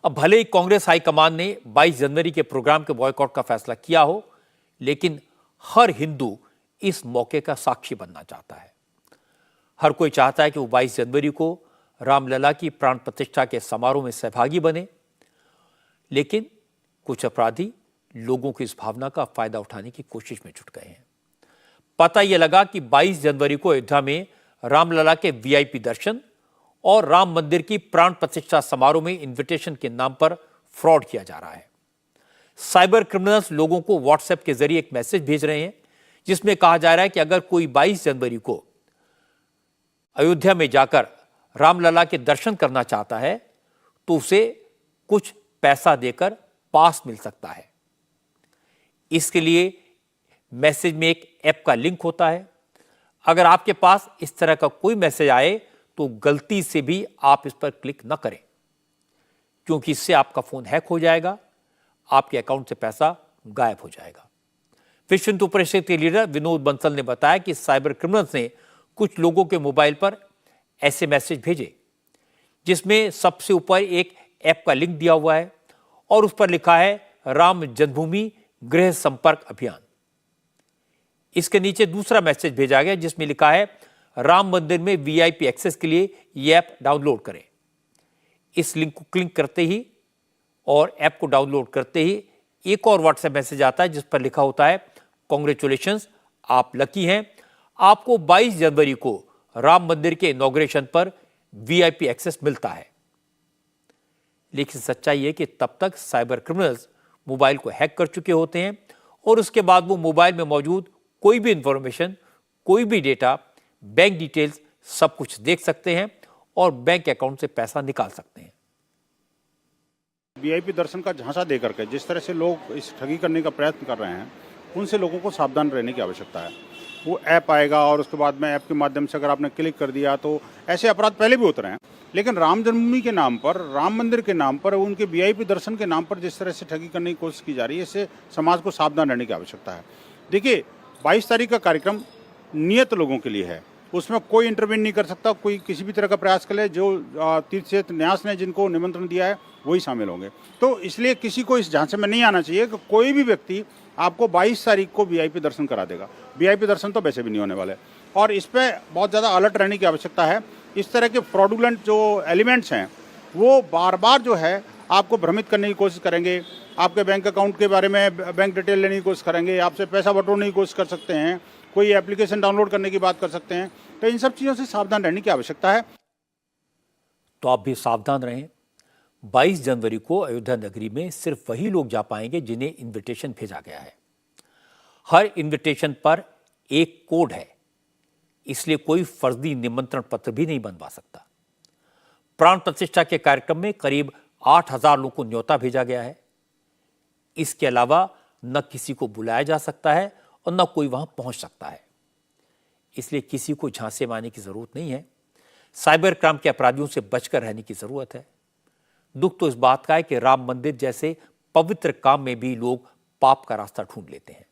अब भले ही कांग्रेस हाईकमान ने 22 जनवरी के प्रोग्राम के बॉयकॉट का फैसला किया हो, लेकिन हर हिंदू इस मौके का साक्षी बनना चाहता है। हर कोई चाहता है कि वो 22 जनवरी को रामलला की प्राण प्रतिष्ठा के समारोह में सहभागी बने, लेकिन कुछ अपराधी लोगों की इस भावना का फायदा उठाने की कोशिश में जुट गए हैं। पता यह लगा कि 22 जनवरी को अयोध्या में रामलला के वीआईपी दर्शन और राम मंदिर की प्राण प्रतिष्ठा समारोह में इन्विटेशन के नाम पर फ्रॉड किया जा रहा है। साइबर क्रिमिनल्स लोगों को व्हाट्सएप के जरिए एक मैसेज भेज रहे हैं जिसमें कहा जा रहा है कि अगर कोई 22 जनवरी को अयोध्या में जाकर रामलला के दर्शन करना चाहता है तो उसे कुछ पैसा देकर पास मिल सकता है। इसके लिए मैसेज में एक ऐप का लिंक होता है। अगर आपके पास इस तरह का कोई मैसेज आए तो गलती से भी आप इस पर क्लिक न करें, क्योंकि इससे आपका फोन हैक हो जाएगा, आपके अकाउंट से पैसा गायब हो जाएगा। विश्व हिंदू परिषद के लीडर विनोद बंसल ने बताया कि साइबर क्रिमिनल्स ने कुछ लोगों के मोबाइल पर ऐसे मैसेज भेजे जिसमें सबसे ऊपर एक ऐप का लिंक दिया हुआ है और उस पर लिखा है राम जन्मभूमि गृह संपर्क अभियान। इसके नीचे दूसरा मैसेज भेजा गया जिसमें लिखा है राम मंदिर में वीआईपी एक्सेस के लिए यह ऐप डाउनलोड करें। इस लिंक को क्लिक करते ही और ऐप को डाउनलोड करते ही एक और व्हाट्सएप मैसेज आता है जिस पर लिखा होता है कांग्रेचुलेशंस, आप लकी हैं, आपको 22 जनवरी को राम मंदिर के इनॉग्रेशन पर वीआईपी एक्सेस मिलता है। लेकिन सच्चाई है कि तब तक साइबर क्रिमिनल्स मोबाइल को हैक कर चुके होते हैं और उसके बाद वो मोबाइल में मौजूद कोई भी इंफॉर्मेशन, कोई भी डेटा, बैंक डिटेल्स सब कुछ देख सकते हैं और बैंक अकाउंट से पैसा निकाल सकते हैं। वीआईपी दर्शन का झांसा देकर के जिस तरह से लोग इस ठगी करने का प्रयत्न कर रहे हैं, उनसे लोगों को सावधान रहने की आवश्यकता है। वो ऐप आएगा और उसके बाद में ऐप के माध्यम से अगर आपने क्लिक कर दिया तो ऐसे अपराध पहले भी होते रहे हैं, लेकिन राम जन्मभूमि के नाम पर, राम मंदिर के नाम पर, उनके वीआईपी दर्शन के नाम पर जिस तरह से ठगी करने की कोशिश की जा रही है, इससे समाज को सावधान रहने की आवश्यकता है। देखिए, 22 तारीख का कार्यक्रम नियत लोगों के लिए है, उसमें कोई इंटरवेन नहीं कर सकता, कोई किसी भी तरह का प्रयास करे। जो तीर्थ क्षेत्र न्यास ने जिनको निमंत्रण दिया है वही शामिल होंगे। तो इसलिए किसी को इस झांसे में नहीं आना चाहिए कि कोई भी व्यक्ति आपको 22 तारीख को वीआईपी दर्शन करा देगा। वीआईपी दर्शन तो वैसे भी नहीं होने वाले और इस पर बहुत ज़्यादा अलर्ट रहने की आवश्यकता है। इस तरह के फ्रॉडुलेंट जो एलिमेंट्स हैं वो बार बार जो है आपको भ्रमित करने की कोशिश करेंगे, आपके बैंक अकाउंट के बारे में बैंक डिटेल लेने की कोशिश करेंगे, आपसे पैसा बटोरने की कोशिश कर सकते हैं, कोई एप्लीकेशन डाउनलोड करने की बात कर सकते हैं। तो इन सब चीज़ों से सावधान रहने की आवश्यकता है। तो आप भी सावधान रहें। 22 जनवरी को अयोध्या नगरी में सिर्फ वही लोग जा पाएंगे जिन्हें इनविटेशन भेजा गया है। हर इनविटेशन पर एक कोड है, इसलिए कोई फर्जी निमंत्रण पत्र भी नहीं बनवा सकता। प्राण प्रतिष्ठा के कार्यक्रम में करीब 8,000 लोगों को न्योता भेजा गया है। इसके अलावा न किसी को बुलाया जा सकता है और न कोई वहां पहुंच सकता है, इसलिए किसी को झांसे में आने की जरूरत नहीं है। साइबर क्राइम के अपराधियों से बचकर रहने की जरूरत है। दुख तो इस बात का है कि राम मंदिर जैसे पवित्र काम में भी लोग पाप का रास्ता ढूंढ लेते हैं।